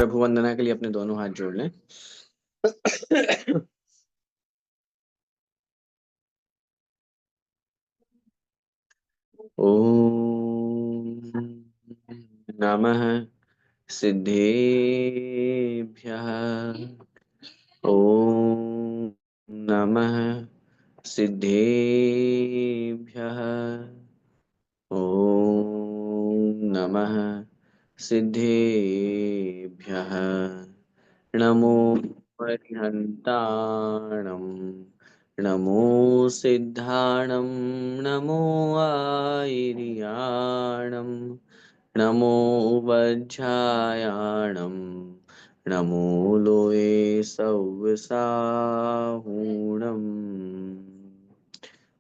प्रभु वंदना के लिए अपने दोनों हाथ जोड़ लें। ओम नमः सिद्धेभ्यः। ओम नमः सिद्धेभ्यः। ओम नमः सिद्धेभ्यः। नमो परिहन्ताणं नमो सिद्धाणं नमो आयर्याणं नमो वज्रायाणं नमो लोये सव्यसाहूणम्।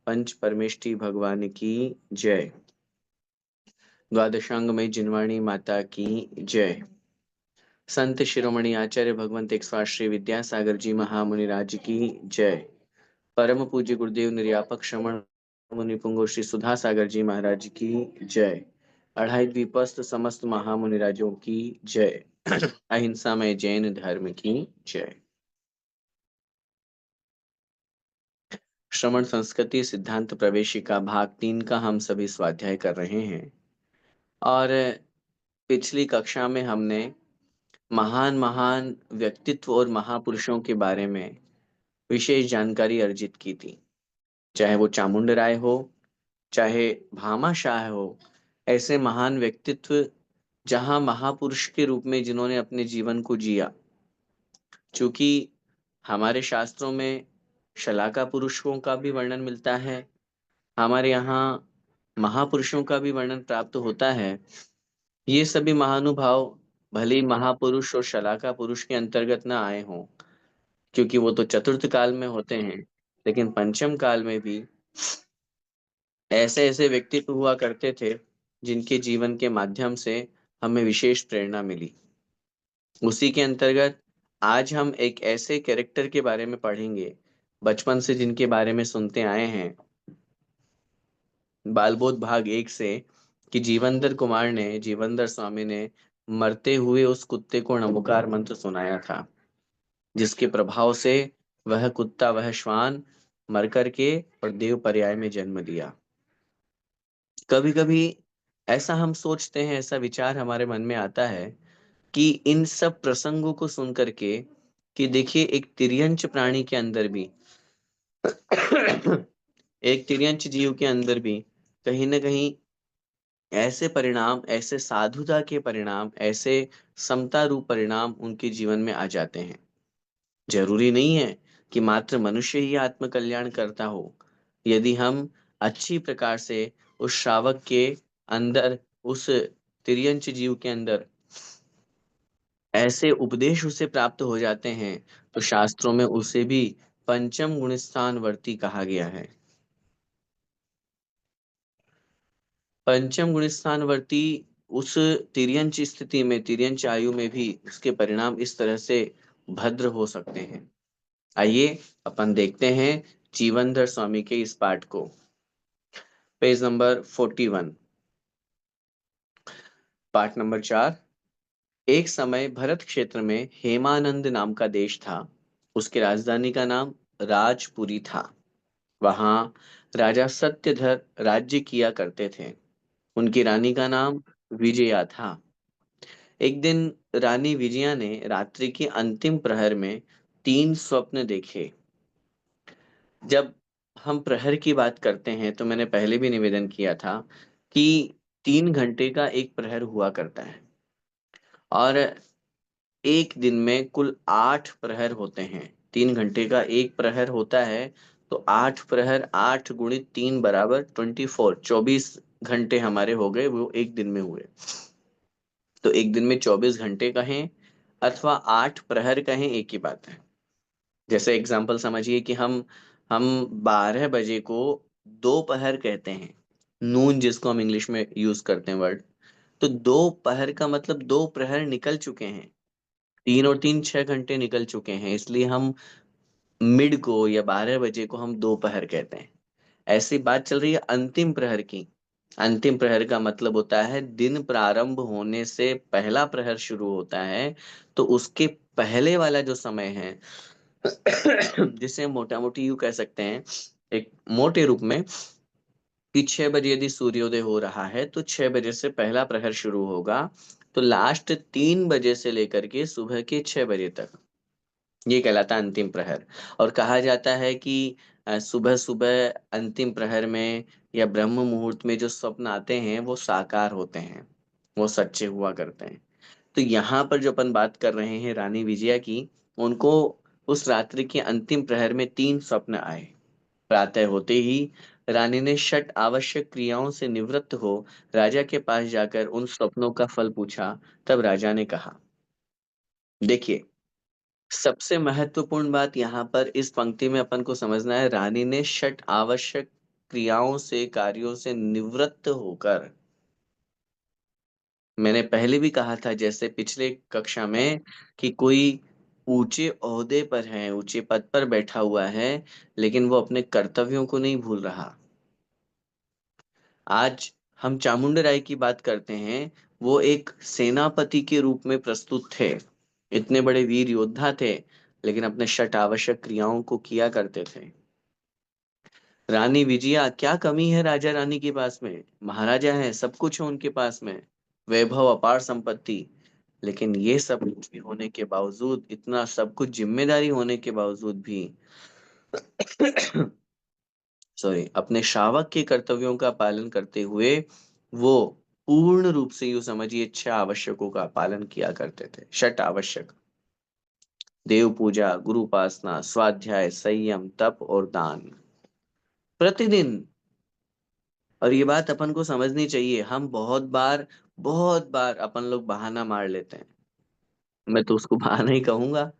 पंच परमेष्ठी भगवान की जय। द्वादशांग में जिनवाणी माता की जय। संत शिरोमणि आचार्य भगवंत 108 श्री विद्यासागर जी महामुनिराज की जय। परम पूज्य गुरुदेव निर्यापक श्रमण मुनि पुंगव श्री सुधा सागर जी महाराज की जय। अढ़ाई द्वीपस्थ समस्त महामुनिराजों की जय। अहिंसा में जैन धर्म की जय। श्रमण संस्कृति सिद्धांत प्रवेशिका भाग 3 का हम सभी स्वाध्याय कर रहे हैं। और पिछली कक्षा में हमने महान महान व्यक्तित्व और महापुरुषों के बारे में विशेष जानकारी अर्जित की थी। चाहे वो चामुंड राय हो, चाहे भामाशाह हो, ऐसे महान व्यक्तित्व जहां महापुरुष के रूप में जिन्होंने अपने जीवन को जिया। चूंकि हमारे शास्त्रों में शलाका पुरुषों का भी वर्णन मिलता है, हमारे यहाँ महापुरुषों का भी वर्णन प्राप्त होता है। ये सभी महानुभाव भले ही महापुरुष और शलाका पुरुष के अंतर्गत न आए हों, क्योंकि वो तो चतुर्थ काल में होते हैं, लेकिन पंचम काल में भी ऐसे ऐसे व्यक्तित्व हुआ करते थे जिनके जीवन के माध्यम से हमें विशेष प्रेरणा मिली। उसी के अंतर्गत आज हम एक ऐसे कैरेक्टर के बारे में पढ़ेंगे, बचपन से जिनके बारे में सुनते आए हैं, बालबोध भाग 1 से, कि जीवनधर स्वामी ने मरते हुए उस कुत्ते को नमोकार मंत्र सुनाया था, जिसके प्रभाव से वह कुत्ता, वह श्वान मर करके और देव पर्याय में जन्म लिया। कभी कभी ऐसा हम सोचते हैं, ऐसा विचार हमारे मन में आता है कि इन सब प्रसंगों को सुन करके, कि देखिए एक तिर्यंच प्राणी के अंदर भी एक तिर्यंच जीव के अंदर भी कहीं ना कहीं ऐसे परिणाम, ऐसे साधुता के परिणाम, ऐसे समता रूप परिणाम उनके जीवन में आ जाते हैं। जरूरी नहीं है कि मात्र मनुष्य ही आत्म कल्याण करता हो। यदि हम अच्छी प्रकार से उस श्रावक के अंदर, उस तिर्यंच जीव के अंदर ऐसे उपदेश उसे प्राप्त हो जाते हैं, तो शास्त्रों में उसे भी पंचम गुण स्थान वर्ती कहा गया है। पंचम गुण स्थान वर्ती उस तिर्यंच स्थिति में, तिर्यंच आयु में भी उसके परिणाम इस तरह से भद्र हो सकते हैं। आइए अपन देखते हैं जीवनधर स्वामी के इस पाठ को। पेज नंबर 41, पाठ नंबर 4। एक समय भरत क्षेत्र में हेमानंद नाम का देश था। उसकी राजधानी का नाम राजपुरी था। वहां राजा सत्यधर राज्य किया करते थे। उनकी रानी का नाम विजया था। एक दिन रानी विजया ने रात्रि के अंतिम प्रहर में 3 स्वप्न देखे। जब हम प्रहर की बात करते हैं, तो मैंने पहले भी निवेदन किया था कि 3 घंटे का एक प्रहर हुआ करता है, और एक दिन में कुल 8 प्रहर होते हैं। 3 घंटे का एक प्रहर होता है, तो 8 प्रहर, 8 गुणित 3 बराबर 24 घंटे हमारे हो गए, वो एक दिन में हुए। तो एक दिन में 24 घंटे कहें अथवा 8 प्रहर कहें, एक ही बात है। जैसे एग्जाम्पल समझिए कि हम 12 बजे को दोपहर कहते हैं, नून जिसको हम इंग्लिश में यूज करते हैं वर्ड। तो दोपहर का मतलब 2 प्रहर निकल चुके हैं, 3 और 3 6 घंटे निकल चुके हैं, इसलिए हम मिड को या 12 बजे को हम दोपहर कहते हैं। ऐसी बात चल रही है अंतिम प्रहर की, अंतिम प्रहर का मतलब होता है दिन प्रारंभ होने से पहला प्रहर शुरू होता है, तो उसके पहले वाला जो समय है जिसे मोटा मोटी यूं कह सकते हैं, एक मोटे रूप में, कि 6 बजे यदि सूर्योदय हो रहा है तो 6 बजे से पहला प्रहर शुरू होगा, तो लास्ट 3 बजे से लेकर के सुबह के 6 बजे तक ये कहलाता है अंतिम प्रहर। और कहा जाता है कि सुबह सुबह अंतिम प्रहर में या ब्रह्म मुहूर्त में जो स्वप्न आते हैं वो साकार होते हैं, वो सच्चे हुआ करते हैं। तो यहाँ पर जो अपन बात कर रहे हैं रानी विजया की, उनको उस रात्रि के अंतिम प्रहर में 3 स्वप्न आए। प्रातः होते ही रानी ने षट आवश्यक क्रियाओं से निवृत्त हो राजा के पास जाकर उन स्वप्नों का फल पूछा। तब राजा ने कहा, देखिए, सबसे महत्वपूर्ण बात यहाँ पर इस पंक्ति में अपन को समझना है, रानी ने षट आवश्यक क्रियाओं से, कार्यों से निवृत्त होकर। मैंने पहले भी कहा था, जैसे पिछले कक्षा में, कि कोई ऊंचे ओहदे पर है, ऊंचे पद पर बैठा हुआ है, लेकिन वो अपने कर्तव्यों को नहीं भूल रहा। आज हम चामुंडा राय की बात करते हैं। वो एक सेनापति के रूप में प्रस्तुत थे, इतने बड़े वीर योद्धा थे, लेकिन अपने षट आवश्यक क्रियाओं को किया करते थे। रानी विजया, क्या कमी है राजा रानी के पास में? महाराजा है, सब कुछ है उनके पास में, वैभव, अपार संपत्ति, लेकिन ये सब कुछ भी होने के बावजूद, इतना सब कुछ जिम्मेदारी होने के बावजूद भी सॉरी, अपने शावक के कर्तव्यों का पालन करते हुए वो पूर्ण रूप से, यूं समझिए, 6 आवश्यकों का पालन किया करते थे। षट आवश्यक: देव पूजा, गुरु उपासना, स्वाध्याय, संयम, तप और दान, प्रतिदिन। और ये बात अपन को समझनी चाहिए। हम बहुत बार अपन लोग बहाना मार लेते हैं। मैं तो उसको बहाना ही कहूंगा,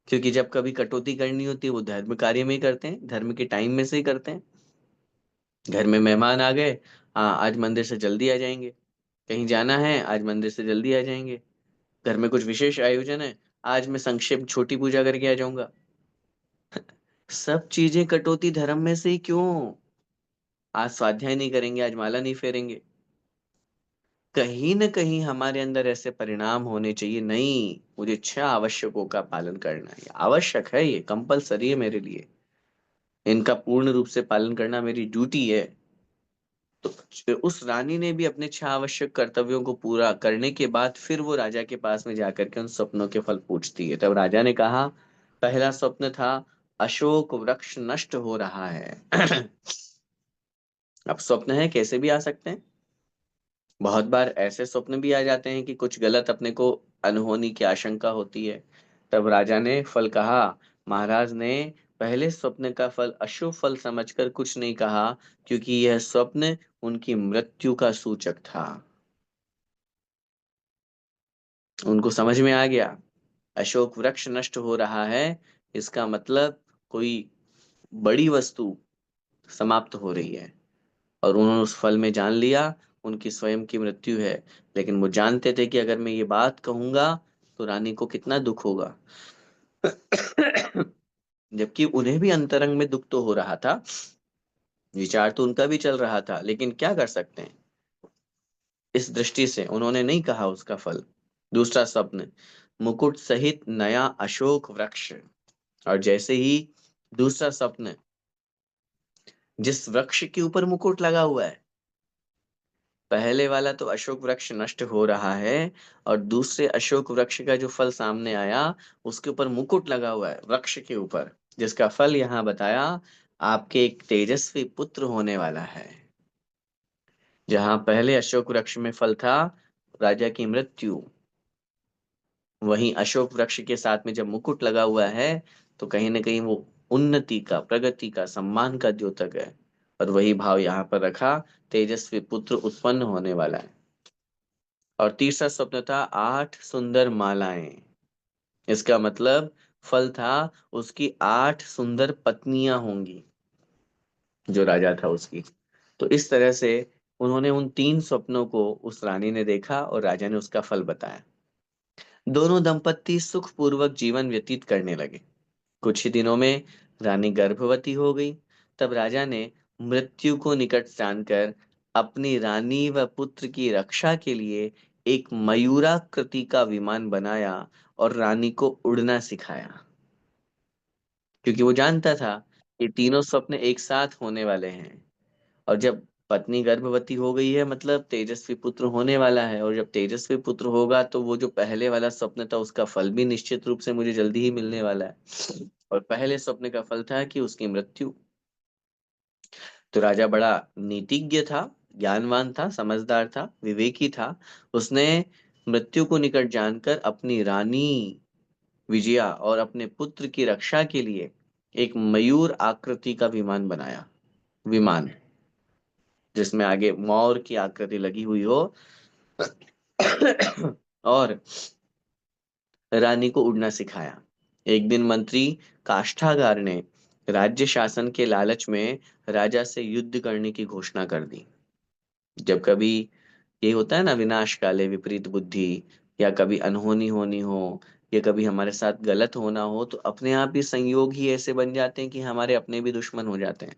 क्योंकि जब कभी कटौती करनी होती है वो धर्म कार्य में ही करते हैं, धर्म के टाइम में से ही करते हैं। घर में मेहमान आ गए, हाँ आज मंदिर से जल्दी आ जाएंगे, कहीं जाना है आज मंदिर से जल्दी आ जाएंगे, घर में कुछ विशेष आयोजन है, आज मैं संक्षेप छोटी पूजा करके आ जाऊंगा। सब चीजें कटौती धर्म में से ही क्यों? आज स्वाध्याय नहीं करेंगे, आज माला नहीं फेरेंगे। कहीं न कहीं हमारे अंदर ऐसे परिणाम होने चाहिए, नहीं, मुझे 6 आवश्यकों का पालन करना है, आवश्यक है, ये कंपलसरी है मेरे लिए, इनका पूर्ण रूप से पालन करना मेरी ड्यूटी है। तो उस रानी ने भी अपने 6 आवश्यक कर्तव्यों को पूरा करने के बाद फिर वो राजा के पास में जाकर के उन स्वप्नों के फल पूछती है। तब राजा ने कहा, पहला स्वप्न था, अशोक वृक्ष नष्ट हो रहा है। अब स्वप्न है, कैसे भी आ सकते हैं। बहुत बार ऐसे स्वप्न भी आ जाते हैं कि कुछ गलत अपने को अनहोनी की आशंका होती है। तब राजा ने फल कहा। महाराज ने पहले स्वप्न का फल अशुभ फल समझकर कुछ नहीं कहा, क्योंकि यह स्वप्न उनकी मृत्यु का सूचक था। उनको समझ में आ गया, अशोक वृक्ष नष्ट हो रहा है, इसका मतलब कोई बड़ी वस्तु समाप्त हो रही है। और उन्होंने उस फल में जान लिया उनकी स्वयं की मृत्यु है। लेकिन वो जानते थे कि अगर मैं ये बात कहूंगा तो रानी को कितना दुख होगा। जबकि उन्हें भी अंतरंग में दुख तो हो रहा था, विचार तो उनका भी चल रहा था, लेकिन क्या कर सकते हैं। इस दृष्टि से उन्होंने नहीं कहा उसका फल। दूसरा स्वप्न, मुकुट सहित नया अशोक वृक्ष। और जैसे ही दूसरा स्वप्न, जिस वृक्ष के ऊपर मुकुट लगा हुआ है, पहले वाला तो अशोक वृक्ष नष्ट हो रहा है, और दूसरे अशोक वृक्ष का जो फल सामने आया, उसके ऊपर मुकुट लगा हुआ है वृक्ष के ऊपर, जिसका फल यहाँ बताया, आपके एक तेजस्वी पुत्र होने वाला है। जहां पहले अशोक वृक्ष में फल था राजा की मृत्यु, वहीं अशोक वृक्ष के साथ में जब मुकुट लगा हुआ है, तो कहीं ना कहीं वो उन्नति का, प्रगति का, सम्मान का द्योतक है। और वही भाव यहाँ पर रखा, तेजस्वी पुत्र उत्पन्न होने वाला है। और तीसरा स्वप्न था 8 सुंदर मालाएं। इसका मतलब फल था उसकी 8 सुंदर पत्नियां होंगी, जो राजा था उसकी। तो इस तरह से उन्होंने उन 3 स्वप्नों को उस रानी ने देखा और राजा ने उसका फल बताया। दोनों दंपत्ति सुखपूर्वक जीवन व्यतीत करने लगे। कुछ ही दिनों में रानी गर्भवती हो गई। तब राजा ने मृत्यु को निकट जानकर अपनी रानी व पुत्र की रक्षा के लिए एक मयूराकृति का विमान बनाया और रानी को उड़ना सिखाया, क्योंकि वो जानता था कि तीनों स्वप्न एक साथ होने वाले हैं। और जब पत्नी गर्भवती हो गई है, मतलब तेजस्वी पुत्र होने वाला है, और जब तेजस्वी पुत्र होगा तो वो जो पहले वाला स्वप्न था उसका फल भी निश्चित रूप से मुझे जल्दी ही मिलने वाला है। और पहले स्वप्न का फल था कि उसकी मृत्यु। तो राजा बड़ा नीतिज्ञ था, ज्ञानवान था, समझदार था, विवेकी था। उसने मृत्यु को निकट जानकर अपनी रानी विजया और अपने पुत्र की रक्षा के लिए एक मयूर आकृति का विमान बनाया। विमान जिसमें आगे मोर की आकृति लगी हुई हो और रानी को उड़ना सिखाया। एक दिन मंत्री काष्ठागार ने राज्य शासन के लालच में राजा से युद्ध करने की घोषणा कर दी। जब कभी ये होता है ना, विनाश काले विपरीत बुद्धि, या कभी अनहोनी होनी हो, या कभी हमारे साथ गलत होना हो, तो अपने आप ही संयोग ही ऐसे बन जाते हैं कि हमारे अपने भी दुश्मन हो जाते हैं।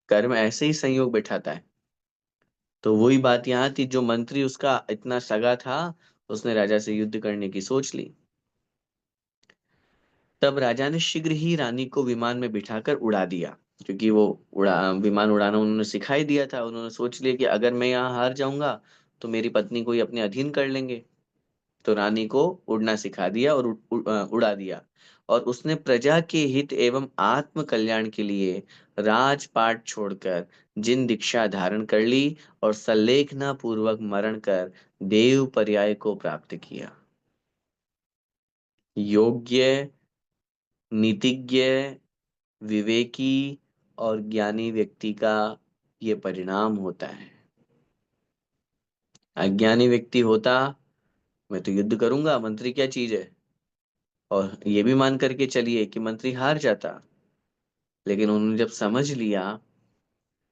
कर्म ऐसे ही संयोग बैठाता है। तो वही बात यहाँ थी, जो मंत्री उसका इतना सगा था, उसने राजा से युद्ध करने की सोच ली। तब राजा ने शीघ्र ही रानी को विमान में बिठाकर उड़ा दिया, क्योंकि वो विमान उड़ाना उन्होंने सिखाई दिया था। उन्होंने सोच लिया कि अगर मैं यहाँ हार जाऊंगा तो मेरी पत्नी को ही अपने अधीन कर लेंगे। तो रानी को उड़ना सिखा दिया और उड़ा दिया। और उसने प्रजा के हित एवं आत्म कल्याण के लिए राजपाट छोड़कर जिन दीक्षा धारण कर ली और सल्लेखना पूर्वक मरण कर देव पर्याय को प्राप्त किया। योग्य, नीतिज्ञ, विवेकी और ज्ञानी व्यक्ति का ये परिणाम होता है। अज्ञानी व्यक्ति होता, मैं तो युद्ध करूंगा, मंत्री क्या चीज है, और ये भी मान करके चलिए कि मंत्री हार जाता। लेकिन उन्होंने जब समझ लिया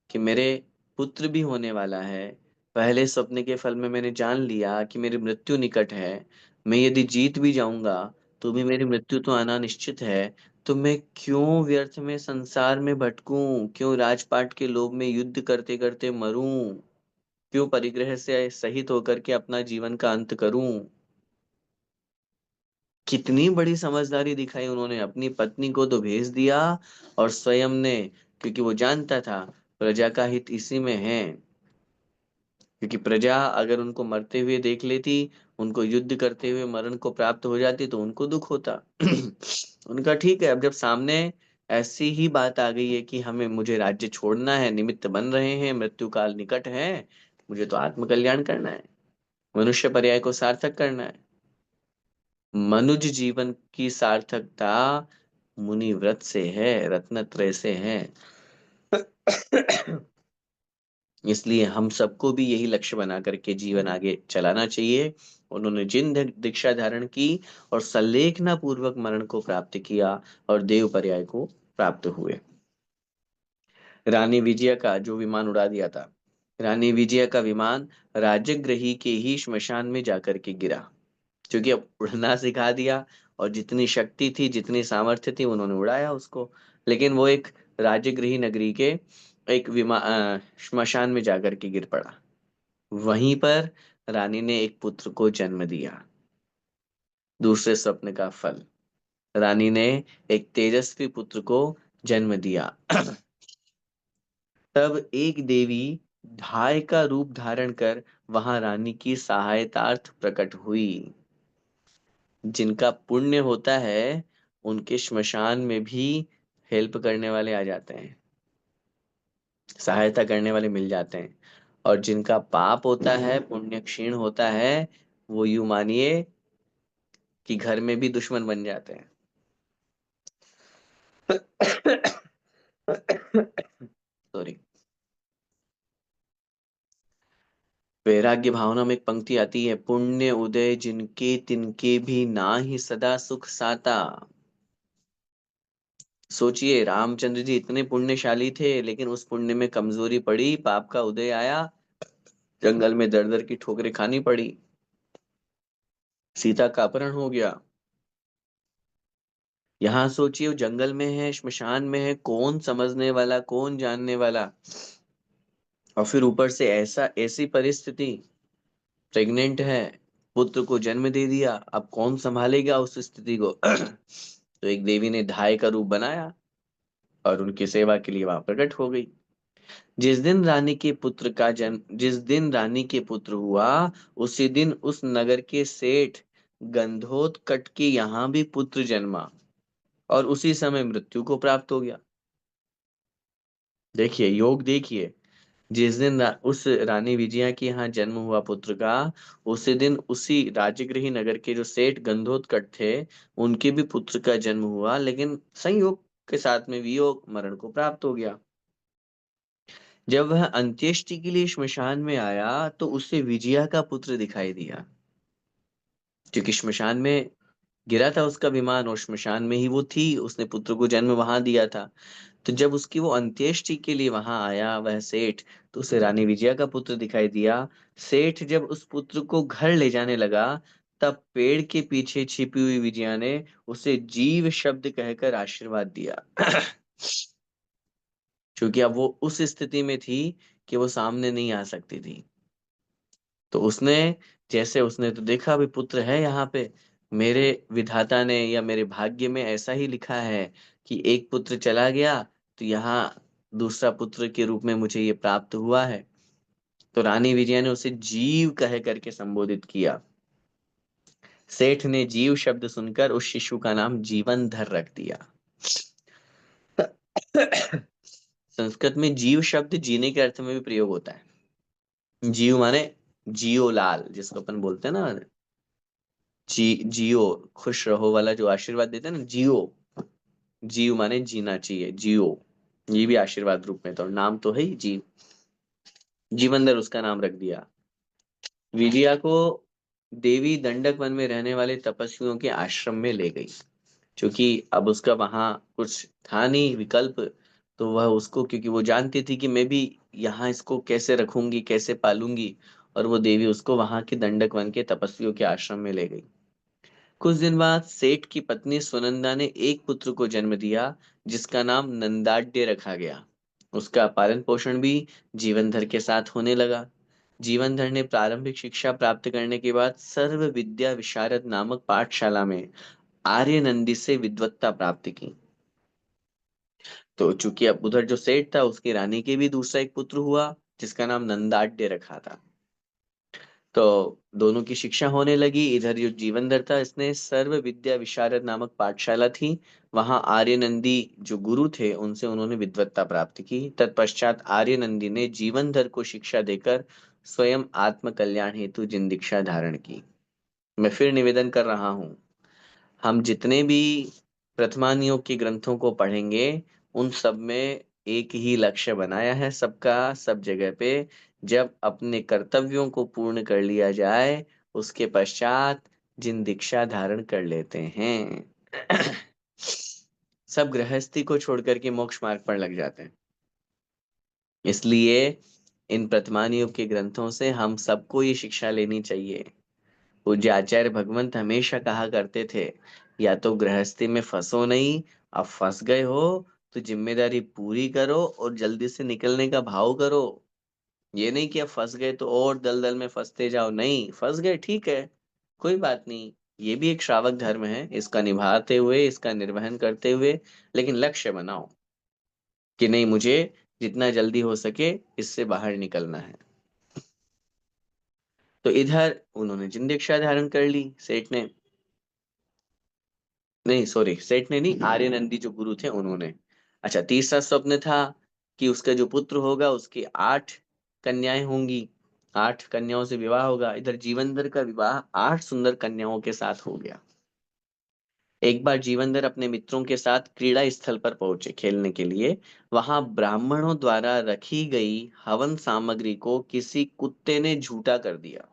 कि मेरे पुत्र भी होने वाला है, पहले सपने के फल में मैंने जान लिया कि मेरी मृत्यु निकट है, मैं यदि जीत भी जाऊंगा तो भी मेरी मृत्यु तो आना निश्चित है, तो मैं क्यों व्यर्थ में संसार में भटकूं, क्यों राजपाट के लोभ में युद्ध करते करते मरूं, क्यों परिग्रह से सहित होकर के अपना जीवन का अंत करूं। कितनी बड़ी समझदारी दिखाई उन्होंने, अपनी पत्नी को तो भेज दिया और स्वयं ने, क्योंकि वो जानता था प्रजा का हित इसी में है। क्योंकि प्रजा अगर उनको मरते हुए देख लेती, उनको युद्ध करते हुए मरण को प्राप्त हो जाती, तो उनको दुख होता। उनका ठीक है, अब जब सामने ऐसी ही बात आ गई है कि हमें मुझे राज्य छोड़ना है, निमित्त बन रहे हैं, मृत्यु काल निकट है, मुझे तो आत्म कल्याण करना है, मनुष्य पर्याय को सार्थक करना है। मनुज जीवन की सार्थकता मुनि व्रत से है, रत्नत्रय से है। इसलिए हम सबको भी यही लक्ष्य बना करके जीवन आगे चलाना चाहिए। उन्होंने जिन दीक्षा धारण की और सल्लेखना पूर्वक मरण को प्राप्त किया और देव पर्याय को प्राप्त हुए। रानी विजया का जो विमान उड़ा दिया था, रानी विजया का विमान राजगृही के ही श्मशान में जाकर के गिरा, क्योंकि अब उड़ना सिखा दिया और जितनी शक्ति थी, जितनी सामर्थ्य थी, उन्होंने उड़ाया उसको। लेकिन वो एक राजगृही नगरी के एक श्मशान में जाकर के गिर पड़ा। वहीं पर रानी ने एक पुत्र को जन्म दिया। दूसरे स्वप्न का फल, रानी ने एक तेजस्वी पुत्र को जन्म दिया। तब एक देवी ढाई का रूप धारण कर वहां रानी की सहायतार्थ प्रकट हुई। जिनका पुण्य होता है उनके श्मशान में भी हेल्प करने वाले आ जाते हैं, सहायता करने वाले मिल जाते हैं। और जिनका पाप होता है, पुण्य क्षीण होता है, वो यूं मानिए कि घर में भी दुश्मन बन जाते हैं। सॉरी। वैराग्य भावना में एक पंक्ति आती है, पुण्य उदय जिनके तिनके भी ना ही सदा सुख साता। सोचिए, रामचंद्र जी इतने पुण्यशाली थे, लेकिन उस पुण्य में कमजोरी पड़ी, पाप का उदय आया, जंगल में दर दर की ठोकरें खानी पड़ी, सीता का अपहरण हो गया। यहाँ सोचिए, वो जंगल में है, श्मशान में है, कौन समझने वाला, कौन जानने वाला। और फिर ऊपर से ऐसी परिस्थिति, प्रेग्नेंट है, पुत्र को जन्म दे दिया, अब कौन संभालेगा उस स्थिति को? तो एक देवी ने धाय का रूप बनाया और उनकी सेवा के लिए वहां प्रकट हो गई। जिस दिन रानी के पुत्र हुआ, उसी दिन उस नगर के सेठ गंधोत्कच के यहाँ भी पुत्र जन्मा और उसी समय मृत्यु को प्राप्त हो गया। देखिए, योग देखिए। उस रानी विजया के यहाँ जन्म हुआ पुत्र का, उसी दिन उसी राजगृही नगर के जो सेठ गंधोत्कच थे, उनके भी पुत्र का जन्म हुआ, लेकिन संयोग के साथ में वियोग मरण को प्राप्त हो गया। जब वह अंत्येष्टि के लिए श्मशान में आया तो उसे विजया का पुत्र दिखाई दिया, क्योंकि श्मशान में गिरा था उसका विमान और श्मशान में ही वो थी, उसने पुत्र को जन्म वहां दिया था। तो जब उसकी वो अंत्येष्टि के लिए वहां आया वह सेठ, तो उसे रानी विजया का पुत्र दिखाई दिया। सेठ जब उस पुत्र को घर ले जाने लगा, तब पेड़ के पीछे छिपी हुई विजया ने उसे जीव शब्द कहकर आशीर्वाद दिया। क्योंकि अब वो उस स्थिति में थी कि वो सामने नहीं आ सकती थी। तो उसने तो देखा भी पुत्र है यहाँ पे, मेरे विधाता ने या मेरे भाग्य में ऐसा ही लिखा है कि एक पुत्र चला गया, तो यहाँ दूसरा पुत्र के रूप में मुझे ये प्राप्त हुआ है। तो रानी विजया ने उसे जीव कह करके संबोधित किया। सेठ ने जीव शब्द सुनकर उस शिशु का नाम जीवनधर रख दिया। संस्कृत में जीव शब्द जीने के अर्थ में भी प्रयोग होता है। जीव माने जियो लाल, जिसको अपन बोलते हैं ना, जियो, खुश रहो वाला जो आशीर्वाद देते हैं ना, जियो। जीव माने जीना चाहिए, जियो। ये भी आशीर्वाद रूप में, तो नाम तो है ही जीव। जीवनधर उसका नाम रख दिया। विजया को देवी दंडक वन में रहने वाले तपस्वियों के आश्रम में ले गई, क्योंकि अब उसका वहां कुछ था नहीं विकल्प। तो वह उसको, क्योंकि वो जानती थी कि मैं भी यहाँ इसको कैसे रखूंगी, कैसे पालूंगी, और वो देवी उसको वहां के दंडक वन के तपस्वियों के आश्रम में ले गई। कुछ दिन बाद सेठ की पत्नी सुनंदा ने एक पुत्र को जन्म दिया, जिसका नाम नंदाढ्य रखा गया। उसका पालन पोषण भी जीवनधर के साथ होने लगा। जीवनधर ने प्रारंभिक शिक्षा प्राप्त करने के बाद सर्व विद्या विशारद नामक पाठशाला में आर्य नंदी से विद्वत्ता प्राप्त की। तो चूंकि अब उधर जो सेठ था, उसकी रानी के भी दूसरा एक पुत्र हुआ, जिसका नाम नंदाढ्य रखा था। तो दोनों की शिक्षा होने लगी। इधर जो जीवनधर था, इसने सर्व विद्या विशारद नामक पाठशाला थी, वहां आर्य नंदी जो गुरु थे, उनसे उन्होंने विद्वत्ता प्राप्त की। तत्पश्चात आर्य नंदी ने जीवनधर को शिक्षा देकर स्वयं आत्म कल्याण हेतु जिन दीक्षा धारण की। मैं फिर निवेदन कर रहा हूं, हम जितने भी प्रथमान योग के ग्रंथों को पढ़ेंगे, उन सब में एक ही लक्ष्य बनाया है सबका, सब जगह पे। जब अपने कर्तव्यों को पूर्ण कर लिया जाए, उसके पश्चात जिन दीक्षा धारण कर लेते हैं, सब गृहस्थी को छोड़ करके मोक्ष मार्ग पर लग जाते हैं। इसलिए इन प्रथमान युग के ग्रंथों से हम सबको ये शिक्षा लेनी चाहिए। पूज्य आचार्य भगवंत हमेशा कहा करते थे, या तो गृहस्थी में फंसो नहीं, अब फंस गए हो तो जिम्मेदारी पूरी करो और जल्दी से निकलने का भाव करो। ये नहीं कि अब फंस गए तो और दलदल में फंसते जाओ, नहीं, फंस गए ठीक है, कोई बात नहीं। ये भी एक श्रावक धर्म है, इसका निभाते हुए, इसका निर्वहन करते हुए, लेकिन लक्ष्य बनाओ कि नहीं, मुझे जितना जल्दी हो सके इससे बाहर निकलना है। तो इधर उन्होंने जिन दीक्षा धारण कर ली सेठ ने, नहीं सॉरी, सेठ ने नहीं, आर्यनंदी जो गुरु थे उन्होंने। अच्छा, तीसरा स्वप्न था कि उसका जो पुत्र होगा उसकी 8 कन्याएं होंगी, 8 कन्याओं से विवाह होगा। इधर जीवनधर का विवाह 8 सुंदर कन्याओं के साथ हो गया। एक बार जीवनधर अपने मित्रों के साथ क्रीड़ा स्थल पर पहुंचे खेलने के लिए। वहां ब्राह्मणों द्वारा रखी गई हवन सामग्री को किसी कुत्ते ने झूठा कर दिया।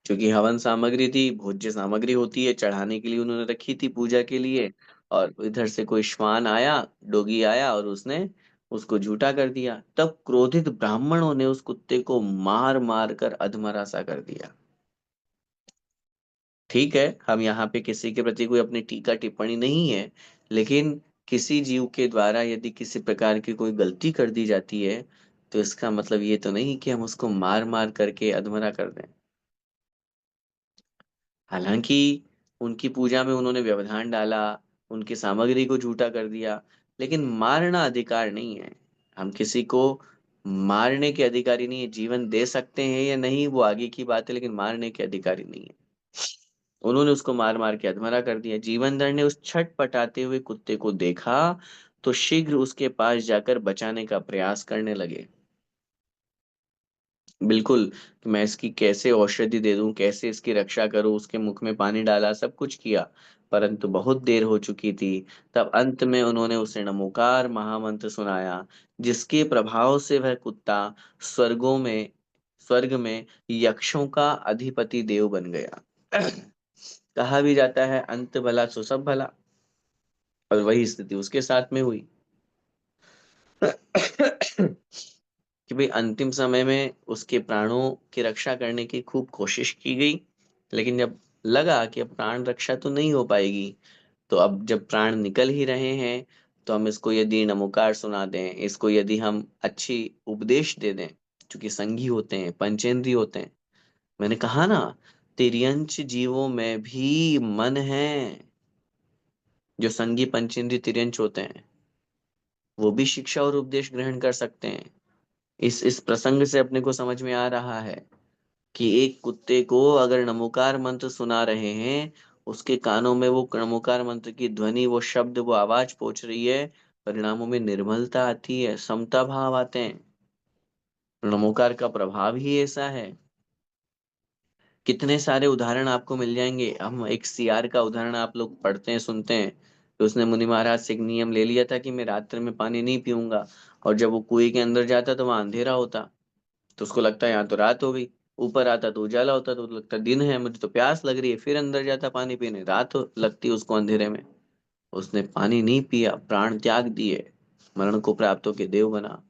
क्योंकि हवन सामग्री थी, भोज्य सामग्री होती है, चढ़ाने के लिए उन्होंने रखी थी, पूजा के लिए। और इधर से कोई श्वान आया, डोगी आया, और उसने उसको झूठा कर दिया। तब क्रोधित ब्राह्मणों ने उस कुत्ते को मार मार कर अधमरा सा कर दिया। ठीक है, हम यहाँ पे किसी के प्रति कोई अपनी टीका टिप्पणी नहीं है, लेकिन किसी जीव के द्वारा यदि किसी प्रकार की कोई गलती कर दी जाती है, तो इसका मतलब ये तो नहीं कि हम उसको मार मार करके अधमरा कर दें। हालांकि उनकी पूजा में उन्होंने व्यवधान डाला, उनकी सामग्री को झूठा कर दिया, लेकिन मारना अधिकार नहीं है। हम किसी को मारने के अधिकारी नहीं है। जीवन दे सकते हैं या नहीं वो आगे की बात है, लेकिन मारने के अधिकारी नहीं है। उन्होंने उसको मार मार के अधमरा कर दिया। जीवनधर ने उस छटपटाते हुए कुत्ते को देखा तो शीघ्र उसके पास जाकर बचाने का प्रयास करने लगे। बिल्कुल, कि मैं इसकी कैसे औषधि दे दूं, कैसे इसकी रक्षा करूं, उसके मुख में पानी डाला, सब कुछ किया, परंतु बहुत देर हो चुकी थी। तब अंत में उन्होंने उसे नमोकार महामंत्र सुनाया, जिसके प्रभाव से वह कुत्ता स्वर्ग में यक्षों का अधिपति देव बन गया। कहा भी जाता है अंत भला सो सब भला, और वही स्थिति उसके साथ में हुई। कि भाई अंतिम समय में उसके प्राणों की रक्षा करने की खूब कोशिश की गई, लेकिन जब लगा कि अब प्राण रक्षा तो नहीं हो पाएगी, तो अब जब प्राण निकल ही रहे हैं, तो हम इसको यदि नमोकार सुना दें, इसको यदि हम अच्छी उपदेश दे दें, क्योंकि संगी होते हैं, पंचेंद्रिय होते हैं। मैंने कहा ना, तिर्यंच जीवों में भी मन है। जो संगी पंचेंद्रिय तिर्यंच होते हैं, वो भी शिक्षा और उपदेश ग्रहण कर सकते हैं। इस प्रसंग से अपने को समझ में आ रहा है कि एक कुत्ते को अगर नमोकार मंत्र सुना रहे हैं, उसके कानों में वो नमोकार मंत्र की ध्वनि, वो शब्द, वो आवाज पहुंच रही है, परिणामों में निर्मलता आती है, समता भाव आते हैं। नमोकार का प्रभाव ही ऐसा है। कितने सारे उदाहरण आपको मिल जाएंगे। हम एक सियार का उदाहरण आप लोग पढ़ते हैं, सुनते हैं, तो उसने मुनि महाराज से एक नियम ले लिया था कि मैं रात्र में पानी नहीं पीऊंगा, और जब वो कुएं के अंदर जाता तो वहां अंधेरा होता, तो उसको लगता है यहाँ तो रात हो गई। ऊपर आता तो उजाला होता, तो लगता दिन है, मुझे तो प्यास लग रही है, फिर अंदर जाता पानी पीने, रात लगती उसको अंधेरे में। उसने पानी नहीं पिया, प्राण त्याग दिए, मरण को प्राप्त होके देव बना।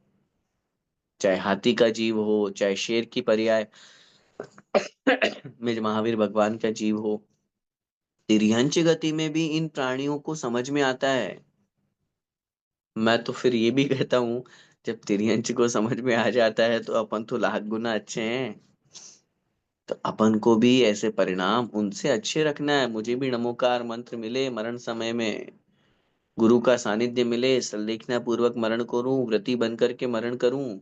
चाहे हाथी का जीव हो, चाहे शेर की पर्याय में महावीर भगवान का जीव हो, तिर्यंच गति में भी इन प्राणियों को समझ में आता है। मैं तो फिर ये भी कहता हूँ, जब तिर्यंच को समझ में आ जाता है तो अपन तो लाख गुना अच्छे हैं। तो अपन को भी ऐसे परिणाम उनसे अच्छे रखना है। मुझे भी नमोकार मंत्र मिले मरण समय में, गुरु का सानिध्य मिले, संलेखना पूर्वक मरण करूं, व्रती बन करके मरण करूं,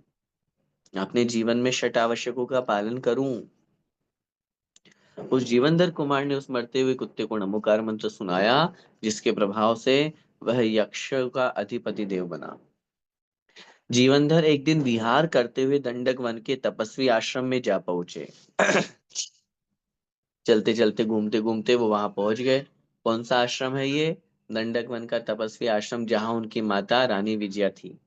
अपने जीवन में षट आवश्यकों का पालन करूं। उस जीवनधर कुमार ने उस मरते हुए कुत्ते को नमोकार मंत्र सुनाया, जिसके प्रभाव से वह यक्ष का अधिपति देव बना। जीवनधर एक दिन विहार करते हुए दंडक वन के तपस्वी आश्रम में जा पहुंचे। चलते चलते, घूमते घूमते वो वहां पहुंच गए। कौन सा आश्रम है ये? दंडक वन का तपस्वी आश्रम, जहां उनकी माता रानी विजया थी।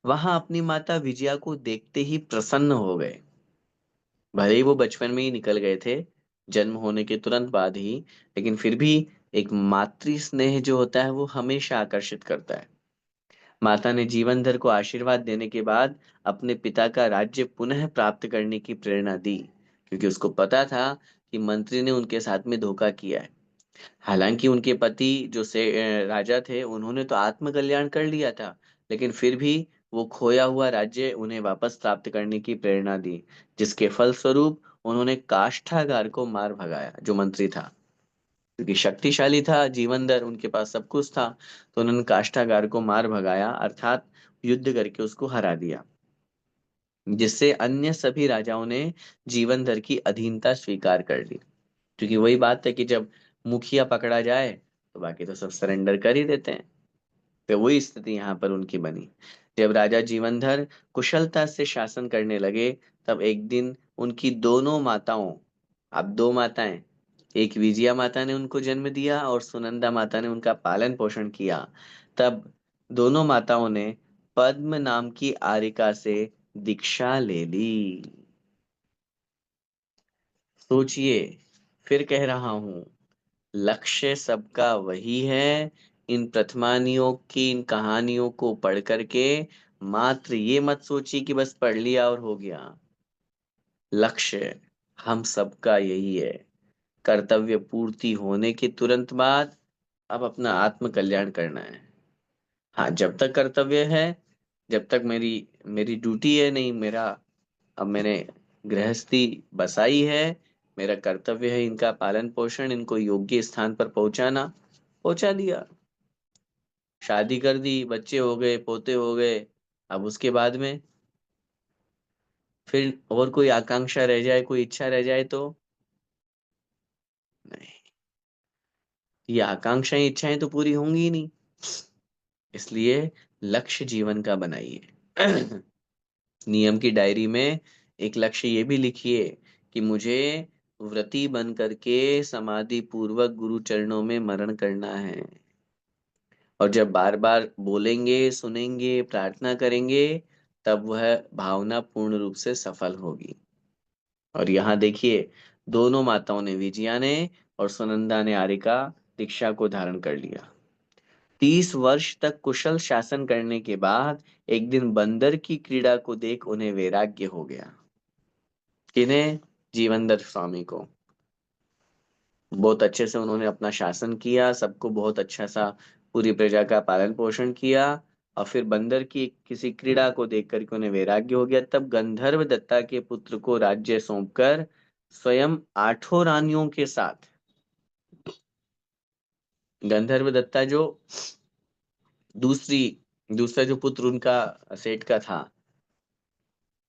वहां अपनी माता विजया को देखते ही प्रसन्न हो गए। भले ही वो बचपन में ही निकल गए थे, जन्म होने के तुरंत बाद ही, लेकिन फिर भी एक मातृ स्नेह जो होता है वो हमेशा आकर्षित करता है। माता ने जीवनधर को आशीर्वाद देने के बाद अपने पिता का राज्य पुनः प्राप्त करने की प्रेरणा दी, क्योंकि उसको पता था कि मंत्री ने उनके साथ में धोखा किया है। हालांकि उनके पति जो राजा थे, उन्होंने तो आत्म कल्याण कर लिया था, लेकिन फिर भी वो खोया हुआ राज्य उन्हें वापस प्राप्त करने की प्रेरणा दी, जिसके फलस्वरूप उन्होंने काष्ठागार को मार भगाया, जो मंत्री था। क्योंकि शक्तिशाली था जीवनधर, उनके पास सब कुछ था, तो उन्होंने काष्ठागार को मार भगाया, अर्थात युद्ध करके उसको हरा दिया, जिससे अन्य सभी राजाओं ने जीवनधर की अधीनता स्वीकार कर ली। क्योंकि वही बात है कि जब मुखिया पकड़ा जाए तो बाकी तो सब सरेंडर कर ही देते हैं। तो वही स्थिति यहाँ पर उनकी बनी। जब राजा जीवनधर कुशलता से शासन करने लगे, तब एक दिन उनकी दोनों माताओं, अब दो माताएं, एक विजया माता ने उनको जन्म दिया और सुनंदा माता ने उनका पालन पोषण किया। तब दोनों माताओं ने पद्म नाम की आरिका से दीक्षा ले ली। सोचिए, फिर कह रहा हूं, लक्ष्य सबका वही है। इन प्रथमानियों की, इन कहानियों को पढ़ करके मात्र ये मत सोचिए कि बस पढ़ लिया और हो गया। लक्ष्य हम सबका यही है। कर्तव्य पूर्ति होने के तुरंत बाद अब अपना आत्म कल्याण करना है। हाँ, जब तक कर्तव्य है, जब तक मेरी मेरी ड्यूटी है, नहीं मेरा, अब मैंने गृहस्थी बसाई है, मेरा कर्तव्य है इनका पालन पोषण, इनको योग्य स्थान पर पहुंचाना, पहुंचा दिया। शादी कर दी, बच्चे हो गए, पोते हो गए, अब उसके बाद में फिर और कोई आकांक्षा रह जाए, कोई इच्छा रह जाए तो नहीं, ये आकांक्षाएं इच्छाएं तो पूरी होंगी ही नहीं। इसलिए लक्ष्य जीवन का बनाइए। नियम की डायरी में एक लक्ष्य ये भी लिखिए कि मुझे व्रती बन करके समाधि पूर्वक गुरु चरणों में मरण करना है। और जब बार बार बोलेंगे, सुनेंगे, प्रार्थना करेंगे, तब वह भावना पूर्ण रूप से सफल होगी। और यहाँ देखिए, दोनों माताओं ने, विजया ने और सुनंदा ने आर्यिका दीक्षा को धारण कर लिया। 30 वर्ष तक कुशल शासन करने के बाद एक दिन बंदर की क्रीड़ा को देख उन्हें वैराग्य हो गया। किन्हें? जीवनदत्त स्वामी को। बहुत अच्छे से उन्होंने अपना शासन किया, सबको बहुत अच्छा सा, पूरी प्रजा का पालन पोषण किया। और फिर बंदर की किसी क्रीड़ा को देख करके उन्हें वैराग्य हो गया, तब गंधर्व दत्ता के पुत्र को राज्य सौंपकर स्वयं 8 रानियों के साथ, गंधर्व दत्ता जो दूसरी दूसरा जो पुत्र उनका सेठ का था,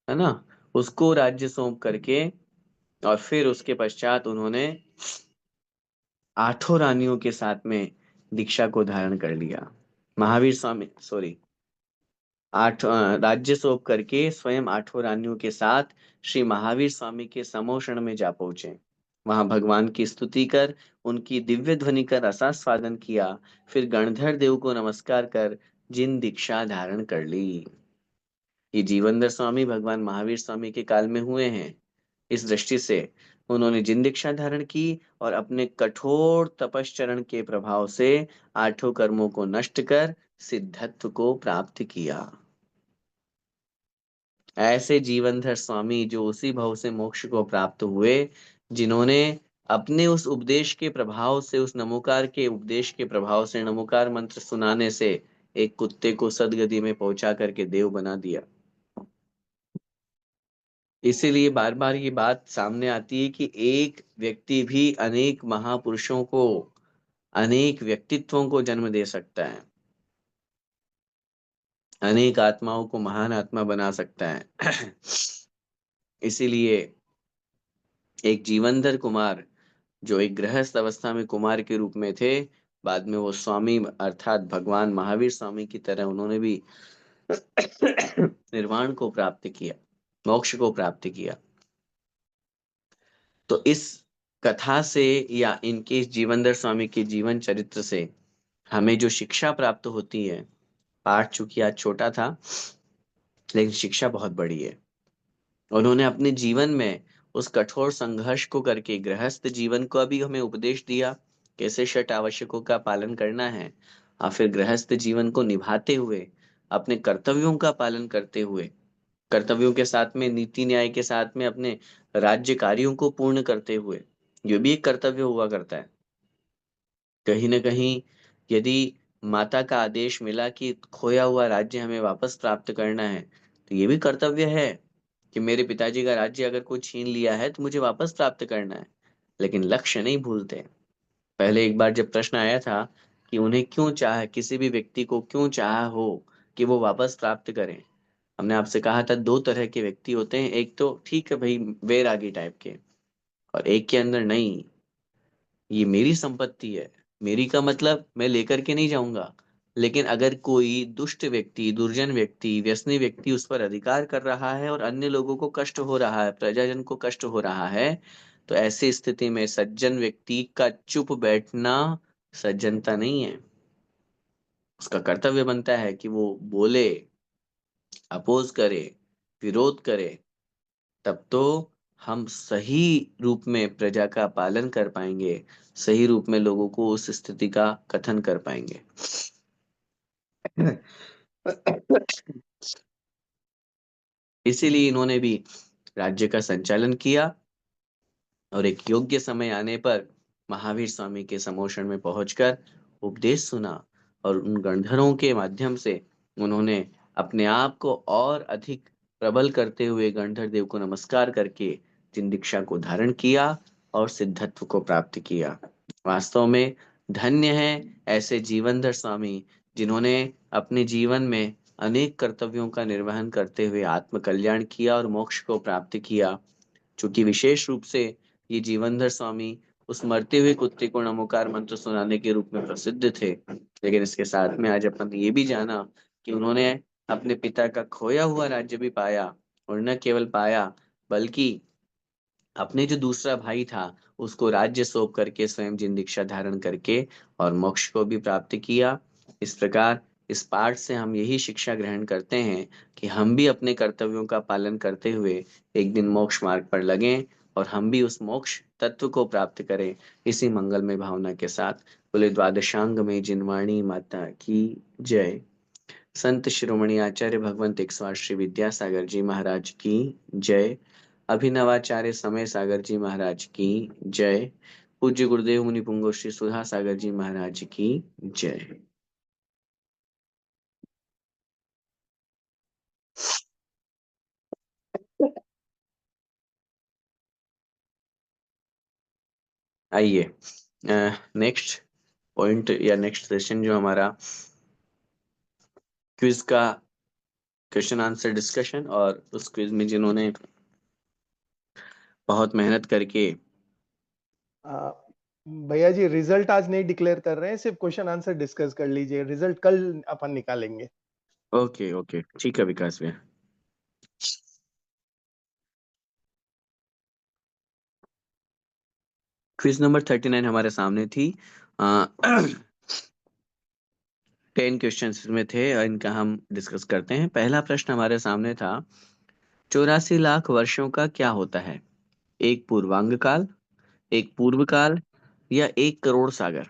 है ना, उसको राज्य सौंप करके, और फिर उसके पश्चात उन्होंने 8 रानियों के साथ में दीक्षा को धारण कर लिया। महावीर स्वामी, सॉरी, राज्य सौंप करके स्वयं 8 रानियों के साथ श्री महावीर स्वामी के समोषण में जा पहुंचे। वहां भगवान की स्तुति कर, उनकी दिव्य ध्वनि का रसास्वादन किया, फिर गणधर देव को नमस्कार कर जिन दीक्षा धारण कर ली। ये जीवनधर स्वामी भगवान महावीर स्वामी के काल में हुए हैं। इस दृष्टि से उन्होंने जिन दीक्षा धारण की और अपने कठोर तपश्चरण के प्रभाव से 8 कर्मों को नष्ट कर सिद्धत्व को प्राप्त किया। ऐसे जीवनधर स्वामी जो उसी भव से मोक्ष को प्राप्त हुए, जिन्होंने अपने उस उपदेश के प्रभाव से, उस नमोकार के उपदेश के प्रभाव से, नमोकार मंत्र सुनाने से एक कुत्ते को सदगति में पहुंचा करके देव बना दिया। इसीलिए बार बार ये बात सामने आती है कि एक व्यक्ति भी अनेक महापुरुषों को, अनेक व्यक्तित्वों को जन्म दे सकता है, अनेक आत्माओं को महान आत्मा बना सकता है। इसीलिए एक जीवनधर कुमार, जो एक गृहस्थ अवस्था में कुमार के रूप में थे, बाद में वो स्वामी अर्थात भगवान महावीर स्वामी की तरह उन्होंने भी निर्वाण को प्राप्त किया, मोक्ष को प्राप्त किया। तो इस कथा से या इनके जीवनधर स्वामी के जीवन चरित्र से हमें जो शिक्षा प्राप्त होती है, पाठ चूंकि आज छोटा था, लेकिन शिक्षा बहुत बड़ी है। उन्होंने अपने जीवन में उस कठोर संघर्ष को करके गृहस्थ जीवन को भी हमें उपदेश दिया, कैसे षट आवश्यकों का पालन करना है, और फिर गृहस्थ जीवन को निभाते हुए, अपने कर्तव्यों का पालन करते हुए, कर्तव्यों के साथ में नीति न्याय के साथ में अपने राज्य कार्यों को पूर्ण करते हुए, ये भी एक कर्तव्य हुआ करता है। कहीं ना कहीं यदि माता का आदेश मिला कि खोया हुआ राज्य हमें वापस प्राप्त करना है, तो ये भी कर्तव्य है कि मेरे पिताजी का राज्य अगर कोई छीन लिया है तो मुझे वापस प्राप्त करना है। लेकिन लक्ष्य नहीं भूलते। पहले एक बार जब प्रश्न आया था कि उन्हें क्यों चाह, किसी भी व्यक्ति को क्यों चाह हो कि वो वापस प्राप्त करें, हमने आपसे कहा था 2 तरह के व्यक्ति होते हैं, एक तो ठीक है भाई वैरागी टाइप के, और एक के अंदर नहीं, ये मेरी संपत्ति है, मेरी का मतलब मैं लेकर के नहीं जाऊंगा, लेकिन अगर कोई दुष्ट व्यक्ति, दुर्जन व्यक्ति, व्यसनी व्यक्ति उस पर अधिकार कर रहा है और अन्य लोगों को कष्ट हो रहा है, प्रजाजन को कष्ट हो रहा है, तो ऐसी स्थिति में सज्जन व्यक्ति का चुप बैठना सज्जनता नहीं है। उसका कर्तव्य बनता है कि वो बोले, अपोज करे, विरोध करे, तब तो हम सही रूप में प्रजा का पालन कर पाएंगे, सही रूप में लोगों को उस स्थिति का कथन कर पाएंगे। इसीलिए इन्होंने भी राज्य का संचालन किया, और एक योग्य समय आने पर महावीर स्वामी के समोषण में पहुंचकर उपदेश सुना, और उन गणधरों के माध्यम से उन्होंने अपने आप को और अधिक प्रबल करते हुए गणधर देव को नमस्कार करके जिन दीक्षा को धारण किया और सिद्धत्व को प्राप्त किया। वास्तव में धन्य है ऐसे जीवनधर स्वामी जिन्होंने अपने जीवन में अनेक कर्तव्यों का निर्वहन करते हुए आत्म कल्याण किया और मोक्ष को प्राप्त किया। चूंकि विशेष रूप से ये जीवनधर स्वामी उस मरते हुए कुत्ते को नमोकार मंत्र सुनाने के रूप में प्रसिद्ध थे, लेकिन इसके साथ में आज अपन ने ये भी जाना कि उन्होंने अपने पिता का खोया हुआ राज्य भी पाया, और न केवल पाया बल्कि अपने जो दूसरा भाई था उसको राज्य सौंप करके स्वयं जिन दीक्षा धारण करके और मोक्ष को भी प्राप्त किया। इस प्रकार इस पाठ से हम यही शिक्षा ग्रहण करते हैं कि हम भी अपने कर्तव्यों का पालन करते हुए एक दिन मोक्ष मार्ग पर लगें और हम भी उस मोक्ष तत्व को प्राप्त करें। इसी मंगलमय भावना के साथ बोले द्वादशांग में जिनवाणी माता की जय। संत शिरोमणि आचार्य भगवंत इक्सवार श्री विद्यासागर जी महाराज की जय। अभिनवाचार्य समय सागर जी महाराज की जय। पूज्य गुरुदेव मुनि पुंगव श्री सुधा सागर जी महाराज की जय। आइए नेक्स्ट पॉइंट या नेक्स्ट सेशन जो हमारा क्विज का क्वेश्चन आंसर डिस्कशन, और उस क्विज में जिन्होंने बहुत मेहनत करके। आ, भैया जी रिजल्ट आज नहीं डिक्लेयर कर रहे हैं, सिर्फ क्वेश्चन आंसर डिस्कस कर लीजिए, रिजल्ट कल अपन निकालेंगे। ओके ओके ठीक है विकास भैया। क्विज नंबर 39 हमारे सामने थी। 10 क्वेश्चंस में थे और इनका हम डिस्कस करते हैं। पहला प्रश्न हमारे सामने था, 84 लाख वर्षों का क्या होता है? एक पूर्वांग काल, एक पूर्व काल, या 1 करोड़ सागर?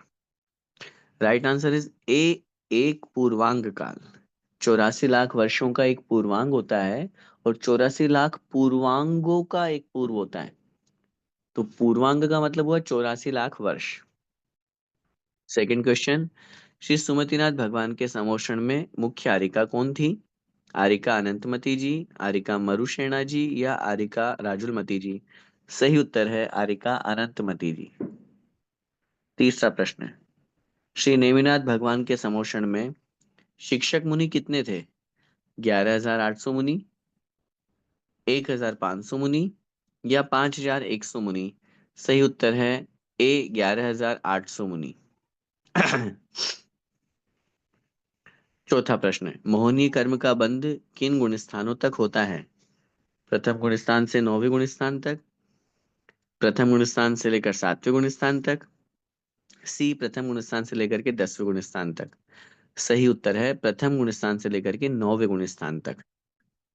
राइट आंसर इज ए, एक पूर्वांग काल। 84 लाख वर्षों का एक पूर्वांग होता है और 84 लाख पूर्वांगों का एक पूर्व होता है। तो पूर्वांग का मतलब हुआ 84 लाख वर्ष। सेकंड क्वेश्चन, श्री सुमतिनाथ भगवान के समोषण में मुख्य आरिका कौन थी? आरिका अनंतमती जी, आरिका मरुशेना जी, या आरिका राजुलमती जी? सही उत्तर है आरिका अनंतमती जी। तीसरा प्रश्न, श्री नेमिनाथ भगवान के समोषण में शिक्षक मुनि कितने थे? 11,800 मुनि, 1,500 मुनि, या 5,100 मुनि? सही उत्तर है ए, 11,800 मुनि। चौथा प्रश्न, मोहनीय कर्म का बंध किन गुण स्थानों तक होता है? प्रथम गुण स्थान से 9वें गुण स्थान तक, प्रथम गुण स्थान से लेकर 7वें गुण स्थान तक, सी प्रथम गुण स्थान से लेकर के 10वें गुण स्थान तक? सही उत्तर है प्रथम गुण स्थान से लेकर के 9वें गुण स्थान तक।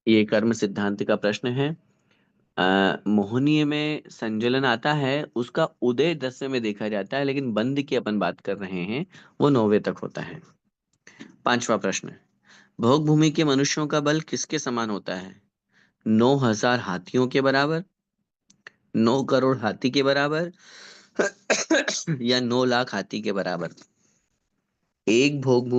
ये कर्म सिद्धांत का प्रश्न है। मोहनीय में संजलन आता है, उसका उदय 10वें में देखा जाता है, लेकिन बंध की अपन बात कर रहे हैं वो 9वें तक होता है। पांचवा प्रश्न, भोग भूमि के मनुष्यों का बल किसके समान होता है? 9,000 हाथियों के बराबर, 9 करोड़ हाथी के बराबर, या 9 लाख हाथी के बराबर? एक भोग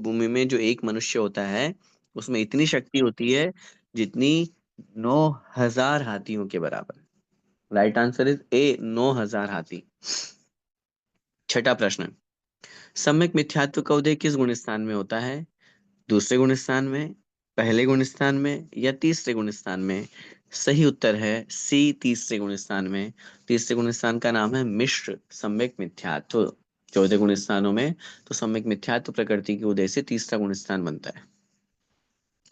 भूमि में जो एक मनुष्य होता है उसमें इतनी शक्ति होती है जितनी 9,000 हाथियों के बराबर। राइट आंसर इज ए, 9,000 हाथी। छठा प्रश्न, सम्यक मिथ्यात्व का उदय किस गुण स्थान में होता है? दूसरे गुण स्थान में, पहले गुण स्थान में, या तीसरे गुण स्थान में? सही उत्तर है सी, तीसरे गुण स्थान में। तीसरे गुण स्थान का नाम है मिश्र सम्यक मिथ्यात्व। 14 गुण स्थानों में तो सम्यक मिथ्यात्व प्रकृति के उदय से तीसरा गुण स्थान बनता है।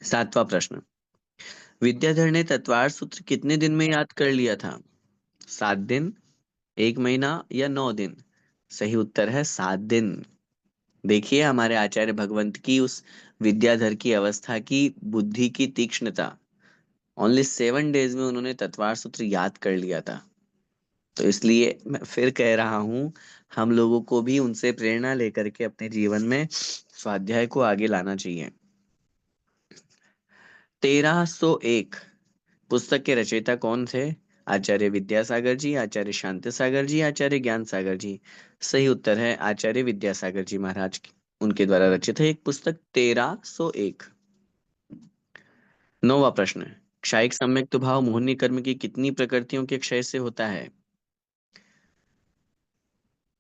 सातवां प्रश्न, विद्याधर ने तत्वार सूत्र कितने दिन में याद कर लिया था? 7 दिन, 1 महीना, या 9 दिन? सही उत्तर है 7 दिन। देखिए हमारे आचार्य भगवंत की उस विद्याधर की अवस्था की बुद्धि की तीक्ष्णता। ओनली 7 डेज में उन्होंने तत्वार सूत्र याद कर लिया था। तो इसलिए मैं फिर कह रहा हूं, हम लोगों को भी उनसे प्रेरणा लेकर के अपने जीवन में स्वाध्याय को आगे लाना चाहिए। 1301 पुस्तक के रचयिता कौन थे? आचार्य विद्यासागर जी, आचार्य शांति सागर जी, आचार्य ज्ञान सागर जी? सही उत्तर है आचार्य विद्यासागर जी महाराज की। उनके द्वारा रचित है एक पुस्तक 1301। 9वां प्रश्न, क्षयिक सम्यक्त भाव मोहिनी कर्म की कितनी प्रकृतियों के क्षय से होता है?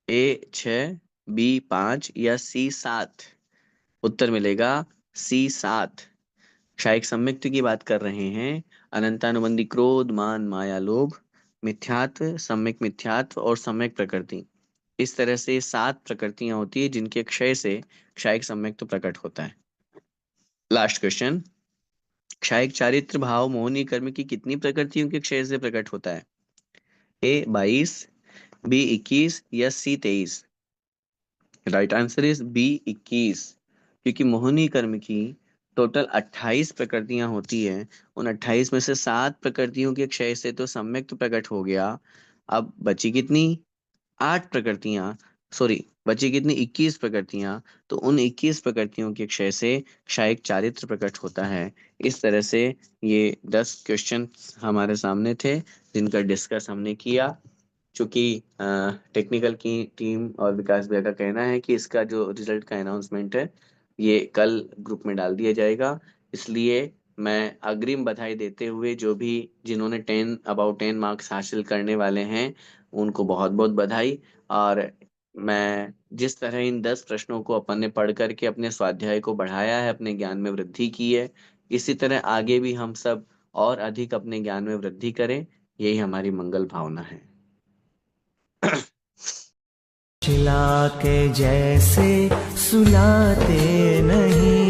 ए 6, बी 5 या सी 7? उत्तर मिलेगा सी 7। क्षयिक सम्यक्त की बात कर रहे हैं। अनंतानुबंधी क्रोध, मान, माया, लोभ, मिथ्यात्व, सम्यक मिथ्यात्व और सम्यक प्रकृति, इस तरह से 7 प्रकृतियां होती है जिनके क्षय से क्षयिक सम्यक्त प्रकट होता है। लास्ट क्वेश्चन, क्षयिक चारित्र भाव मोहिनी कर्म की कितनी प्रकृतियों के क्षय से प्रकट होता है? ए 22, बी 21 या सी 23? राइट आंसर इज बी 21, क्योंकि मोहिनी कर्म की टोटल 28 प्रकृतियां होती है। उन 28 में से 7 प्रकृतियों के क्षय से तो सम्यक प्रकट हो गया। अब बची कितनी? 8 प्रकृतियां, सॉरी, बची कितनी? 21 प्रकृतियां। तो उन 21 प्रकृतियों के क्षय से क्षयिक चारित्र प्रकट होता है। इस तरह से ये 10 क्वेश्चन हमारे सामने थे जिनका डिस्कस हमने किया। चूंकि टेक्निकल की टीम और विकास भैया का कहना है कि इसका जो रिजल्ट का अनाउंसमेंट है ये कल ग्रुप में डाल दिया जाएगा, इसलिए मैं अग्रिम बधाई देते हुए जो भी जिन्होंने 10 मार्क्स हासिल करने वाले हैं उनको बहुत बहुत बधाई। और मैं जिस तरह इन 10 प्रश्नों को अपन ने पढ़ करके अपने स्वाध्याय को बढ़ाया है, अपने ज्ञान में वृद्धि की है, इसी तरह आगे भी हम सब और अधिक अपने ज्ञान में वृद्धि करें, यही हमारी मंगल भावना है। चिल्ला के जैसे सुलाते नहीं।